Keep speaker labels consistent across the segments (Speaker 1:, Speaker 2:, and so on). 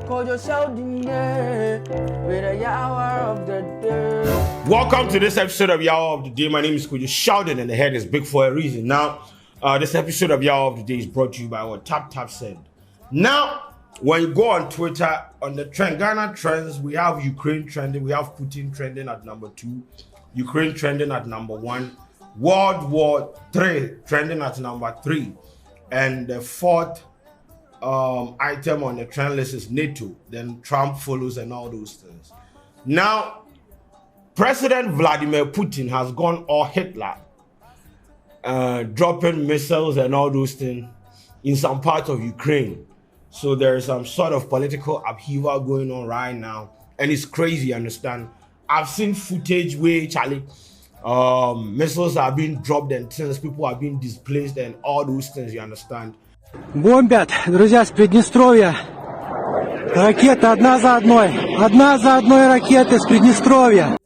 Speaker 1: Sheldon with a hour of the day.
Speaker 2: Welcome to this episode of Hour of the Day. My name is Sheldon, and the head is big for a reason. Now, this episode of Hour of the Day is brought to you by what Tap said. Now, when you go on Twitter, on the trend, Ghana trends, we have Ukraine trending, we have Putin trending at number 2, Ukraine trending at number 1, World War III trending at number 3, and the fourth item on the trend list is NATO. Then Trump follows and all those things. Now, President Vladimir Putin has gone all Hitler, dropping missiles and all those things in some parts of Ukraine. So there is some sort of political upheaval going on right now, and it's crazy. Understand? I've seen footage where missiles are being dropped and things, people are being displaced and all those things. You understand?
Speaker 3: Бомбят, друзья, с Приднестровья. Ракета одна за одной ракеты с Приднестровья.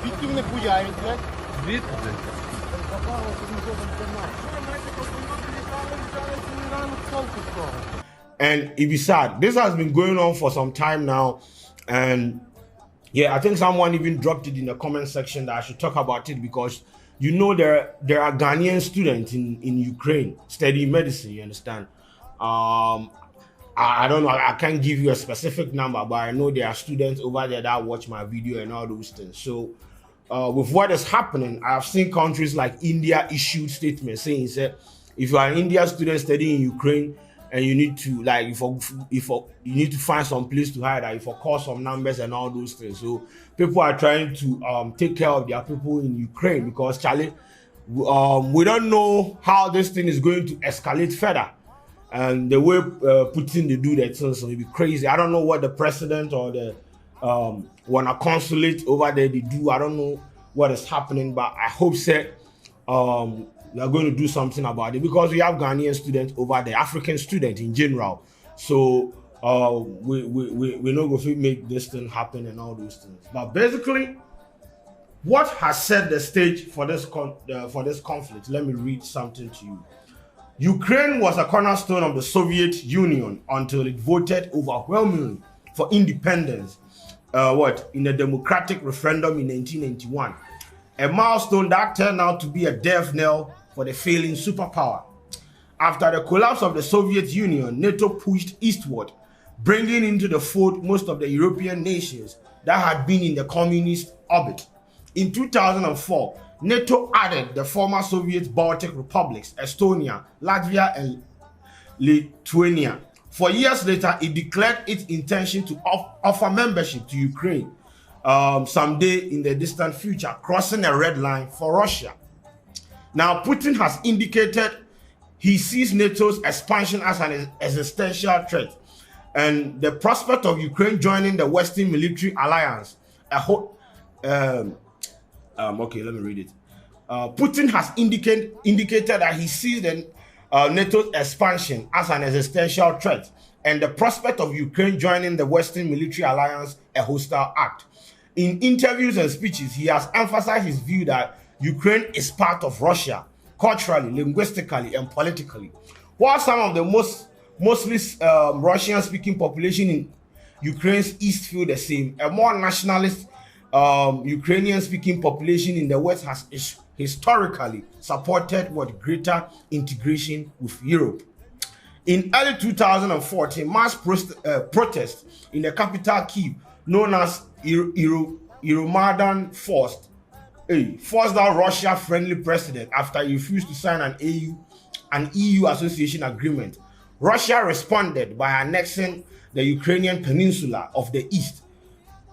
Speaker 4: Звідки вони хуярять, блядь? Звідки?
Speaker 2: And it be sad. This has been going on for some time now. And yeah, I think someone even dropped it in the comment section that I should talk about it because you know there are Ghanaian students in Ukraine studying medicine, you understand? I don't know, I can't give you a specific number, but I know there are students over there that watch my video and all those things. So with what is happening, I've seen countries like India issued statements saying that if you are an Indian student studying in Ukraine and you need to you need to find some place to hide, if you call some numbers and all those things. So people are trying to take care of their people in Ukraine because Charlie, we don't know how this thing is going to escalate further. And the way Putin they do that, so it'll be crazy. I don't know what the president or the a consulate over there they do. I don't know what is happening, but I hope that we are going to do something about it because we have Ghanaian students over there, African students in general. So we're not going to make this thing happen and all those things. But basically, what has set the stage for this conflict? Let me read something to you. Ukraine was a cornerstone of the Soviet Union until it voted overwhelmingly for independence. In the democratic referendum in 1991, a milestone that turned out to be a death knell for the failing superpower. After the collapse of the Soviet Union, NATO pushed eastward, bringing into the fold most of the European nations that had been in the communist orbit. In 2004, NATO added the former Soviet Baltic republics, Estonia, Latvia, and Lithuania. 4 years later, it declared its intention to offer membership to Ukraine someday in the distant future, crossing a red line for Russia. Now, Putin has indicated he sees NATO's expansion as an existential threat, and the prospect of Ukraine joining the Western military alliance. Okay, let me read it. Putin has indicated that he sees the NATO's expansion as an existential threat, and the prospect of Ukraine joining the Western military alliance a hostile act. In interviews and speeches, he has emphasized his view that Ukraine is part of Russia, culturally, linguistically, and politically. While some of the mostly Russian-speaking population in Ukraine's east feel the same, a more nationalist Ukrainian-speaking population in the west has historically supported greater integration with Europe. In early 2014, mass protests in the capital Kyiv, known as Euromaidan, forced out Russia-friendly president after he refused to sign an EU association agreement. Russia responded by annexing the Ukrainian peninsula of the east,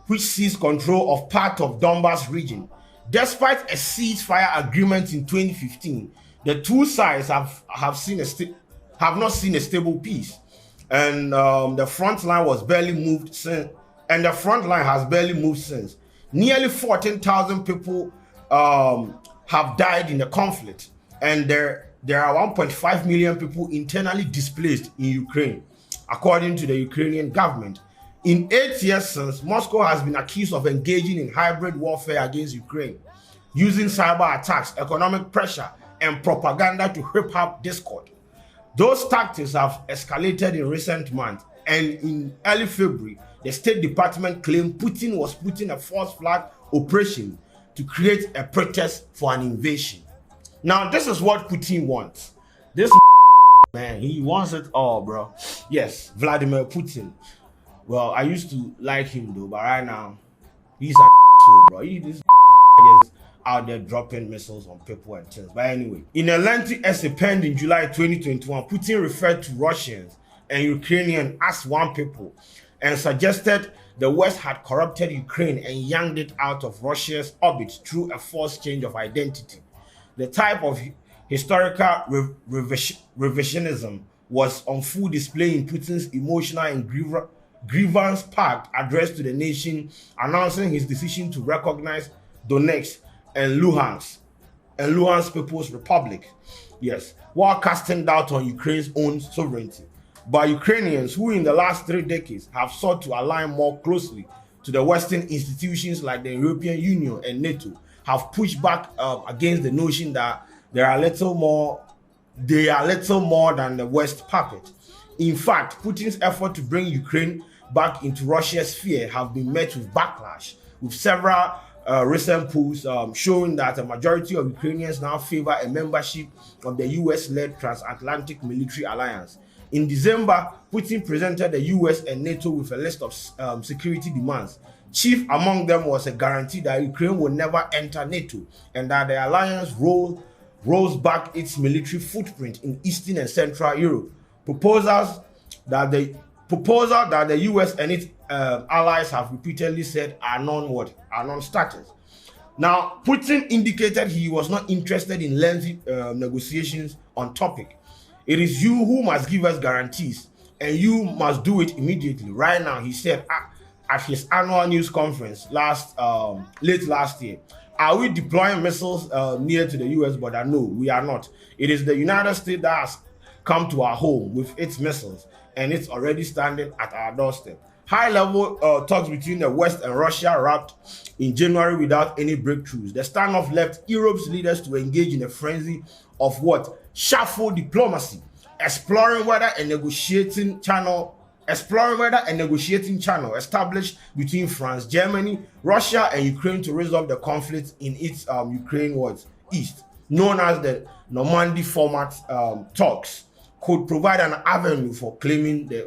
Speaker 2: which seized control of part of Donbas region. Despite a ceasefire agreement in 2015, the two sides have not seen a stable peace, and the front line has barely moved since. Nearly 14,000 people have died in the conflict, and there are 1.5 million people internally displaced in Ukraine, according to the Ukrainian government. In 8 years since, Moscow has been accused of engaging in hybrid warfare against Ukraine, using cyber attacks, economic pressure, and propaganda to whip up discord. Those tactics have escalated in recent months, and in early February, the State Department claimed Putin was putting a false flag operation to create a pretext for an invasion. Now, this is what Putin wants. This man, he wants it all, bro. Yes, Vladimir Putin. Well, I used to like him though, but right now, he's a bro. This is out there dropping missiles on people and things. But anyway, in a lengthy essay penned in July 2021, Putin referred to Russians and Ukrainians as one people and suggested the West had corrupted Ukraine and yanked it out of Russia's orbit through a forced change of identity. The type of historical revisionism was on full display in Putin's emotional and grievance-packed address to the nation, announcing his decision to recognize Donetsk and Luhansk People's Republic, yes, while casting doubt on Ukraine's own sovereignty. But Ukrainians, who in the last 3 decades have sought to align more closely to the Western institutions like the European Union and NATO, have pushed back against the notion that they are little more than the West puppet. In fact, Putin's effort to bring Ukraine back into Russia's sphere have been met with backlash, with several recent polls showing that a majority of Ukrainians now favor a membership of the US-led transatlantic military alliance. In December, Putin presented the US and NATO with a list of security demands. Chief among them was a guarantee that Ukraine will never enter NATO and that the alliance rolls back its military footprint in Eastern and Central Europe. Proposal that the US and its allies have repeatedly said are non-starters. Now, Putin indicated he was not interested in lengthy negotiations on topic. It is you who must give us guarantees, and you must do it immediately. Right now, he said at his annual news conference late last year. Are we deploying missiles near to the US border? No, we are not. It is the United States that has come to our home with its missiles, and it's already standing at our doorstep. High-level talks between the West and Russia wrapped in January without any breakthroughs. The standoff left Europe's leaders to engage in a frenzy of what? Shuffle diplomacy, exploring whether a negotiating channel established between France, Germany, Russia, and Ukraine to resolve the conflict in its Ukraine east, known as the Normandy format talks, could provide an avenue for calming the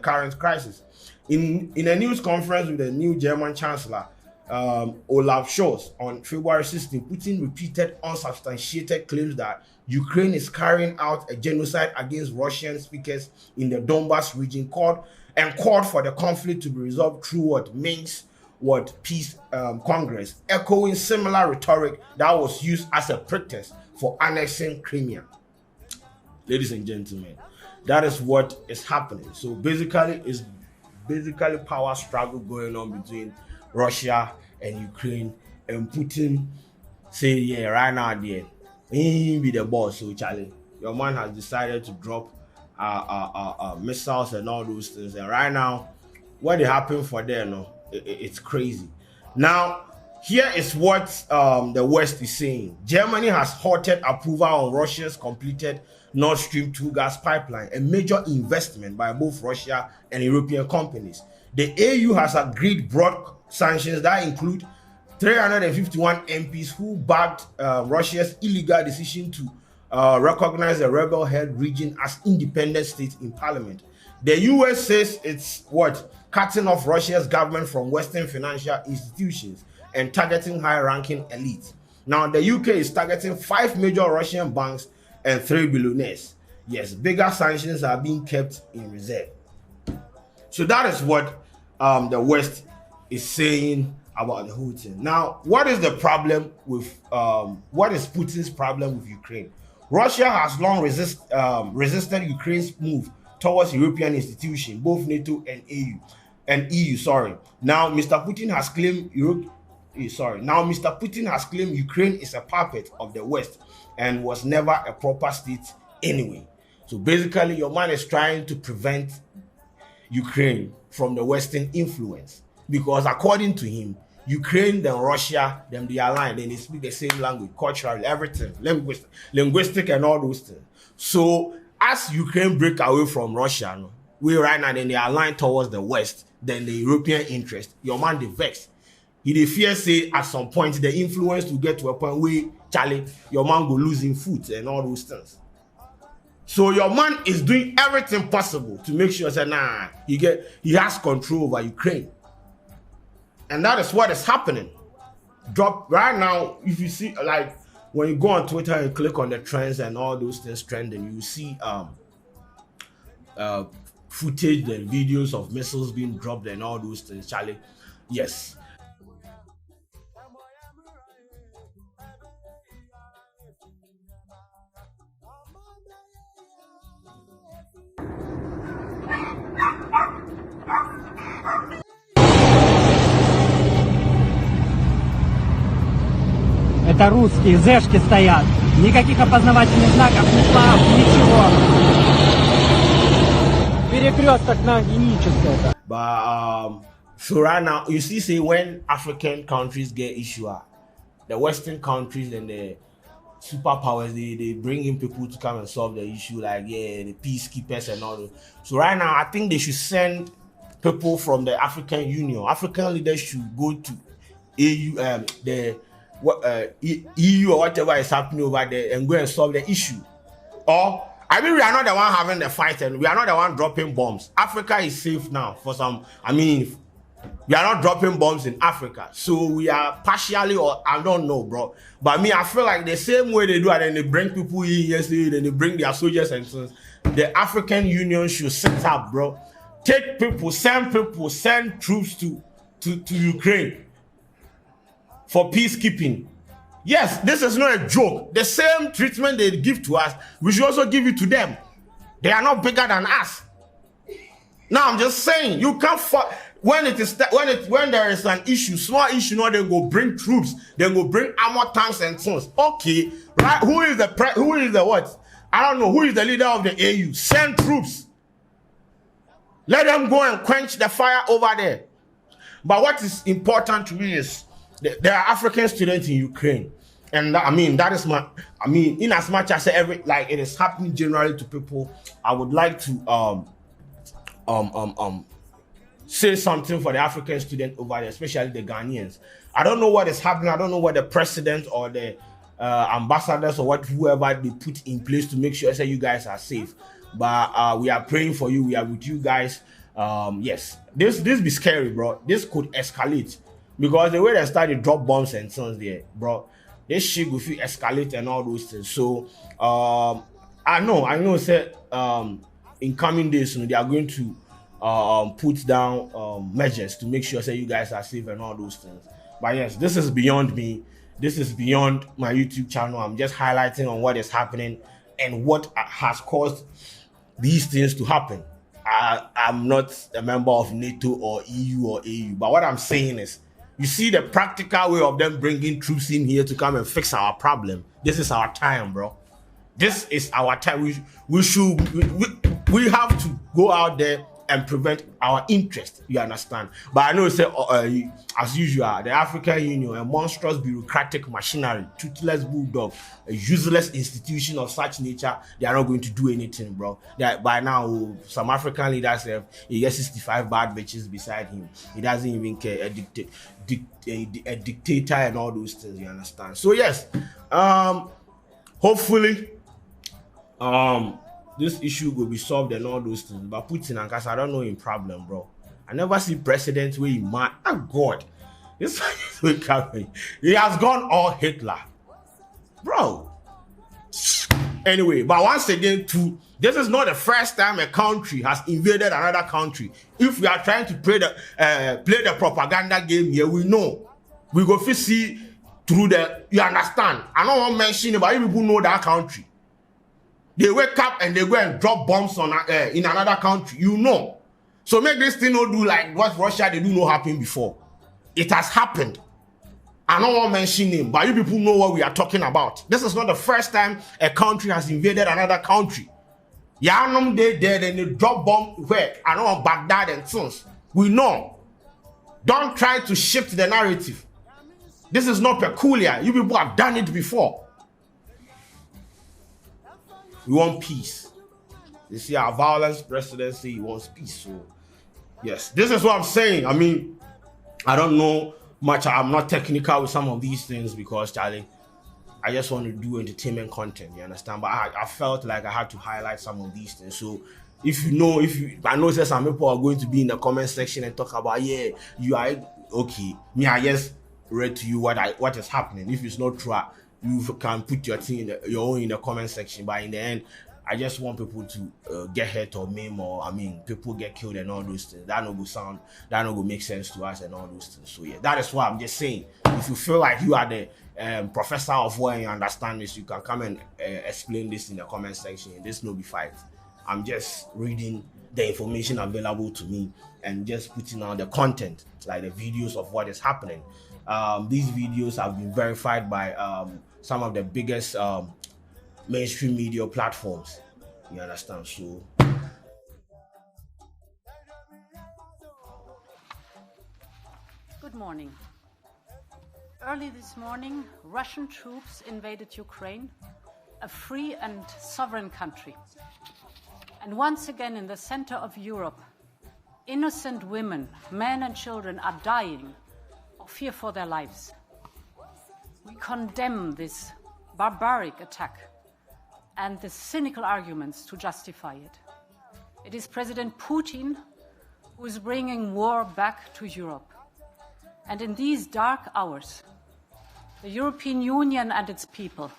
Speaker 2: current crisis. In a news conference with the new German Chancellor Olaf Scholz on February 16, Putin repeated unsubstantiated claims that Ukraine is carrying out a genocide against Russian speakers in the Donbas region, called for the conflict to be resolved through peace Congress, echoing similar rhetoric that was used as a pretext for annexing Crimea. Ladies and gentlemen, that is what is happening. So basically, it's power struggle going on between Russia and Ukraine, and Putin say, yeah, right now there, he be the boss. So Charlie, your man has decided to drop missiles and all those things, and right now, what they happen for them, it's crazy. Now, here is what the West is saying. Germany has halted approval on Russia's completed Nord Stream 2 gas pipeline, a major investment by both Russia and European companies. The EU has agreed broad sanctions that include 351 MPs who backed Russia's illegal decision to recognize the rebel-held region as independent states in parliament. The US says it's cutting off Russia's government from Western financial institutions and targeting high-ranking elites. Now, the UK is targeting 5 major Russian banks and 3 billionaires. Yes, bigger sanctions are being kept in reserve. So that is what the West is saying about the whole thing. Now, what is the problem with what is Putin's problem with Ukraine? Russia has long resisted Ukraine's move towards European institutions, both NATO and EU. Now, Mr. Putin has claimed Ukraine is a puppet of the West and was never a proper state anyway. So basically, your man is trying to prevent Ukraine from the Western influence, because according to him, Ukraine and Russia, them they aligned, and they speak the same language, cultural, everything, linguistic and all those things. So as Ukraine break away from Russia, no, we right now then they align towards the West, then the European interest. Your man they vex. He dey fear say at some point the influence will get to a point where Charlie, your man go losing foot and all those things. So your man is doing everything possible to make sure that nah, he has control over Ukraine. And that is what is happening. Drop right now, if you see, like when you go on Twitter and click on the trends and all those things trending, you see footage and videos of missiles being dropped and all those things, Charlie. Yes.
Speaker 3: Это русские, зэшки стоят. Никаких опознавательных знаков, ни флагов, ничего. Перекресток на Геническое.
Speaker 2: But so right now, you see, say when African countries get issue, the Western countries and the superpowers, they bring in people to come and solve the issue, like the peacekeepers and all that. So right now, I think they should send people from the African Union. African leaders should go to AU, EU or whatever is happening over there and go and solve the issue. Or I mean, we are not the one having the fight and we are not the one dropping bombs. Africa is safe now for some. I mean, we are not dropping bombs in Africa, so we are partially, or I don't know, bro. But me, I feel like the same way they do it, and they bring people in yesterday, then they bring their soldiers and things. The African Union should set up, bro. Take people, send troops to Ukraine for peacekeeping. Yes, this is not a joke. The same treatment they give to us, we should also give it to them. They are not bigger than us. Now I'm just saying, you can't when there is an issue, small issue, now they go bring troops, they go bring armor tanks and things. Okay, right? Who is the what? I don't know. Who is the leader of the AU? Send troops. Let them go and quench the fire over there. But what is important to me is there are African students in Ukraine, and I mean that is in as much as it is happening generally to people, I would like to say something for the African student over there, especially the Ghanaians. I don't know what is happening. I don't know what the president or the ambassadors or whoever they put in place to make sure that you guys are safe. But we are praying for you. We are with you guys. Yes, this be scary, bro. This could escalate. Because the way they started drop bombs and things there, bro, this shit will feel escalate and all those things. So I know say in coming days, they are going to put down measures to make sure say you guys are safe and all those things. But yes, this is beyond me. This is beyond my YouTube channel. I'm just highlighting on what is happening and what has caused these things to happen. I'm not a member of NATO or EU or AU, but what I'm saying is, you see the practical way of them bringing troops in here to come and fix our problem. This is our time, bro. This is our time. We have to go out there and prevent our interest. You understand? But I know, say, as usual, the African Union, a monstrous bureaucratic machinery, toothless bulldog, a useless institution of such nature, they are not going to do anything, bro. By now, some African leaders have he gets 65 bad bitches beside him. He doesn't even care. A dictator and all those things. You understand? So yes, hopefully, this issue will be solved and all those things. But Putin and I don't know him problem, bro. I never see presidents where he mad. Oh God, this he has gone all Hitler, bro. Anyway, but once again, this is not the first time a country has invaded another country. If we are trying to play the propaganda game here, we know we go to see through the. You understand? I don't want to mention it, but you people know that country. They wake up and they go and drop bombs on in another country. You know. So make this thing not do like what Russia they do not happen before. It has happened. I don't want to mention him, but you people know what we are talking about. This is not the first time a country has invaded another country. Yanum they dead and they drop bomb where? I know Baghdad and sons. We know. Don't try to shift the narrative. This is not peculiar. You people have done it before. We want peace. You see, our violence presidency wants peace. So, yes, this is what I'm saying. I mean, I don't know much. I'm not technical with some of these things because, Charlie, I just want to do entertainment content. You understand? But I felt like I had to highlight some of these things. So, I know that some people are going to be in the comment section and talk about, yeah, you are okay. Me, I just read to you what is happening. If it's not true, you can put your thing your own in the comment section. But in the end, I just want people to get hurt or maim, or I mean, people get killed and all those things. That no go make sense to us and all those things. So yeah, that is why I'm just saying. If you feel like you are the professor of war and you understand this, you can come and explain this in the comment section. This no be fight. I'm just reading the information available to me and just putting out the content, like the videos of what is happening. These videos have been verified by some of the biggest mainstream media platforms. You understand? So
Speaker 5: good morning. Early this morning, Russian troops invaded Ukraine, a free and sovereign country. And once again, in the center of Europe, innocent women, men and children are dying of fear for their lives. We condemn this barbaric attack and the cynical arguments to justify it. It is President Putin who is bringing war back to Europe. And in these dark hours, the European Union and its people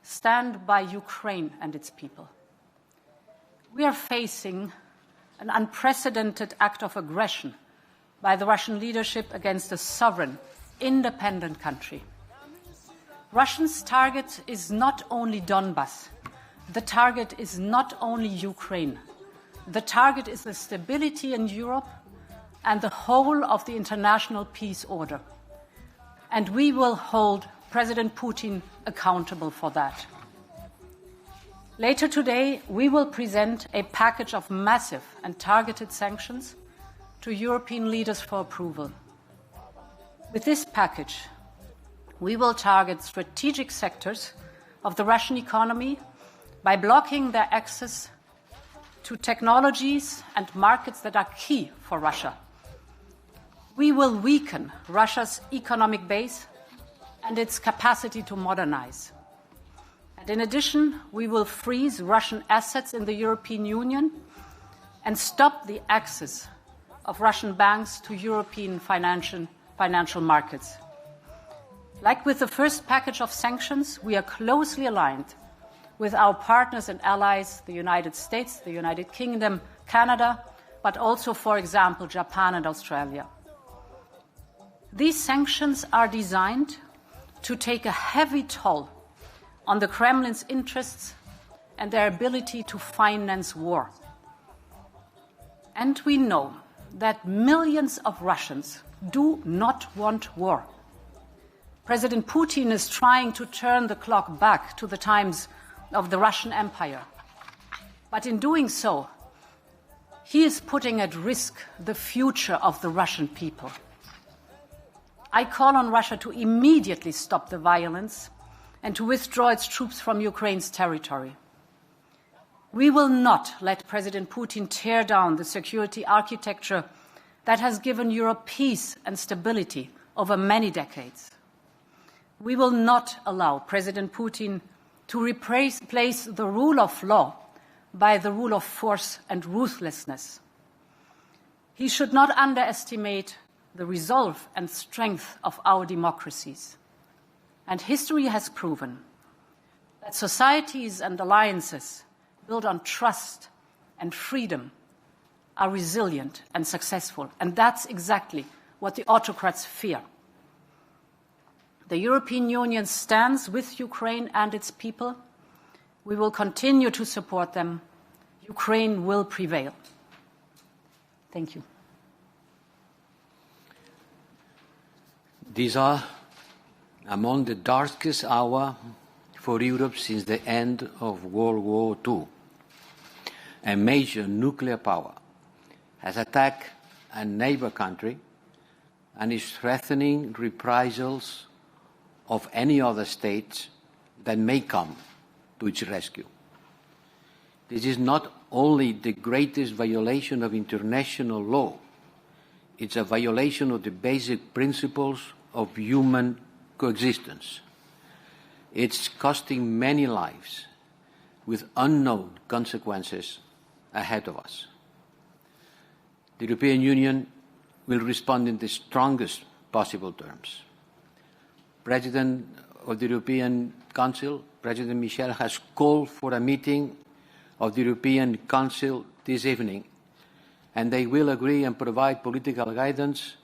Speaker 5: stand by Ukraine and its people. We are facing an unprecedented act of aggression by the Russian leadership against a sovereign, independent country. Russia's target is not only Donbas. The target is not only Ukraine. The target is the stability in Europe and the whole of the international peace order. And we will hold President Putin accountable for that. Later today, we will present a package of massive and targeted sanctions to European leaders for approval. With this package, we will target strategic sectors of the Russian economy by blocking their access to technologies and markets that are key for Russia. We will weaken Russia's economic base and its capacity to modernize. And in addition, we will freeze Russian assets in the European Union and stop the access of Russian banks to European financial markets. Like with the first package of sanctions, we are closely aligned with our partners and allies, the United States, the United Kingdom, Canada, but also, for example, Japan and Australia. These sanctions are designed to take a heavy toll on the Kremlin's interests and their ability to finance war. And we know that millions of Russians do not want war. President Putin is trying to turn the clock back to the times of the Russian Empire. But in doing so, he is putting at risk the future of the Russian people. I call on Russia to immediately stop the violence and to withdraw its troops from Ukraine's territory. We will not let President Putin tear down the security architecture that has given Europe peace and stability over many decades. We will not allow President Putin to replace the rule of law by the rule of force and ruthlessness. He should not underestimate the resolve and strength of our democracies. And history has proven that societies and alliances built on trust and freedom are resilient and successful. And that's exactly what the autocrats fear. The European Union stands with Ukraine and its people. We will continue to support them. Ukraine will prevail. Thank you.
Speaker 6: These are among the darkest hours for Europe since the end of World War II. a major nuclear power, has attacked a neighbor country and is threatening reprisals of any other states that may come to its rescue. This is not only the greatest violation of international law, it's a violation of the basic principles of human coexistence. It's costing many lives with unknown consequences ahead of us. The European Union will respond in the strongest possible terms. President of the European Council, President Michel, has called for a meeting of the European Council this evening, and they will agree and provide political guidance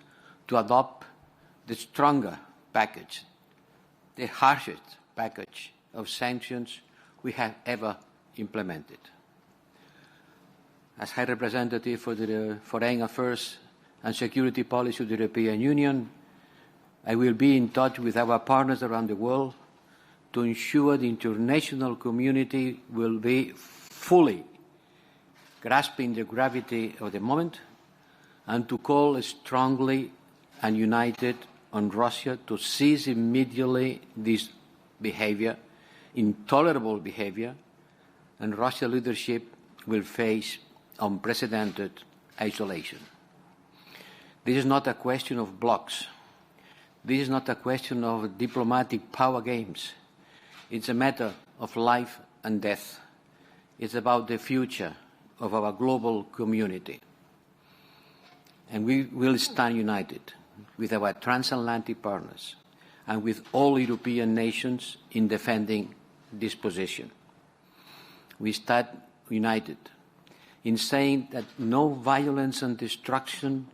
Speaker 6: to adopt the stronger package, the harshest package of sanctions we have ever implemented. As High Representative for the Foreign Affairs and Security Policy of the European Union, I will be in touch with our partners around the world to ensure the international community will be fully grasping the gravity of the moment and to call strongly and united on Russia to cease immediately this behavior, intolerable behavior, and Russian leadership will face unprecedented isolation. This is not a question of blocks. This is not a question of diplomatic power games. It's a matter of life and death. It's about the future of our global community. And we will stand united with our transatlantic partners and with all European nations in defending this position. We stand united in saying that no violence and destruction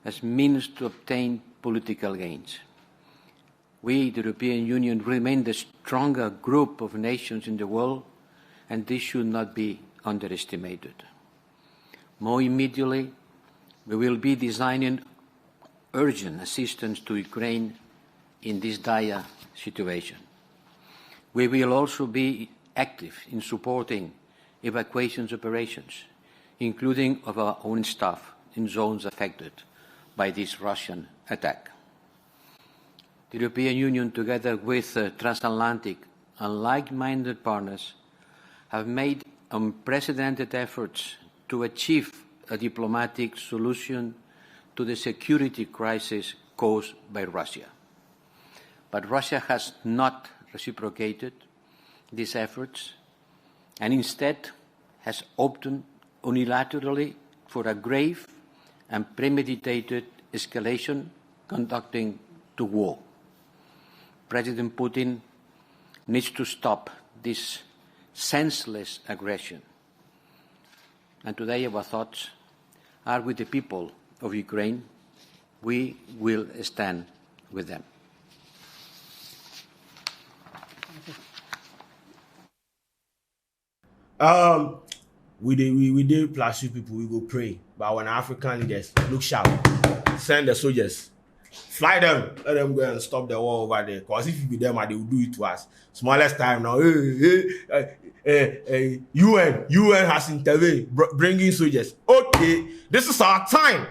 Speaker 6: as means to obtain political gains. We, the European Union, remain the stronger group of nations in the world, and this should not be underestimated. More immediately, we will be designing urgent assistance to Ukraine in this dire situation. We will also be active in supporting evacuation operations, including of our own staff in zones affected by this Russian attack. The European Union, together with transatlantic and like-minded partners, have made unprecedented efforts to achieve a diplomatic solution to the security crisis caused by Russia. But Russia has not reciprocated these efforts and instead has opted unilaterally for a grave and premeditated escalation conducting to war. President Putin needs to stop this senseless aggression. And today our thoughts are with the people of Ukraine. We will stand with them.
Speaker 2: We did plus you people, we go pray. But when African leaders look sharp, send the soldiers, fly them, let them go and stop the war over there. Because if you be them, they will do it to us. Smallest time now. UN has intervened, bringing soldiers. Okay, this is our time.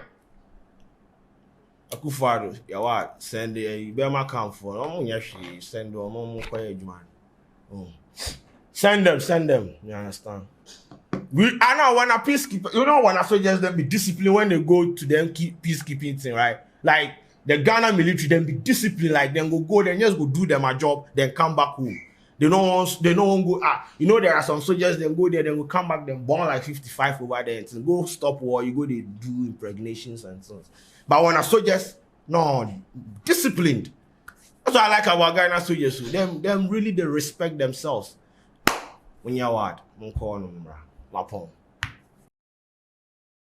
Speaker 2: Akufado, yawa send the Bema camp for. Send them. Send them. You understand? I don't want a peacekeeper. You don't want to suggest them be disciplined when they go to them peacekeeping thing, right? Like the Ghana military, then be disciplined, like them go then just go do them a job, then come back home. They don't want go. You know there are some soldiers then go there, then will come back, then born like 55 over there, and go stop war. You go they do impregnations and so on. But when a soldiers, no, disciplined. That's what I like about Ghana soldiers. So them really they respect themselves. When you're what? Lapon.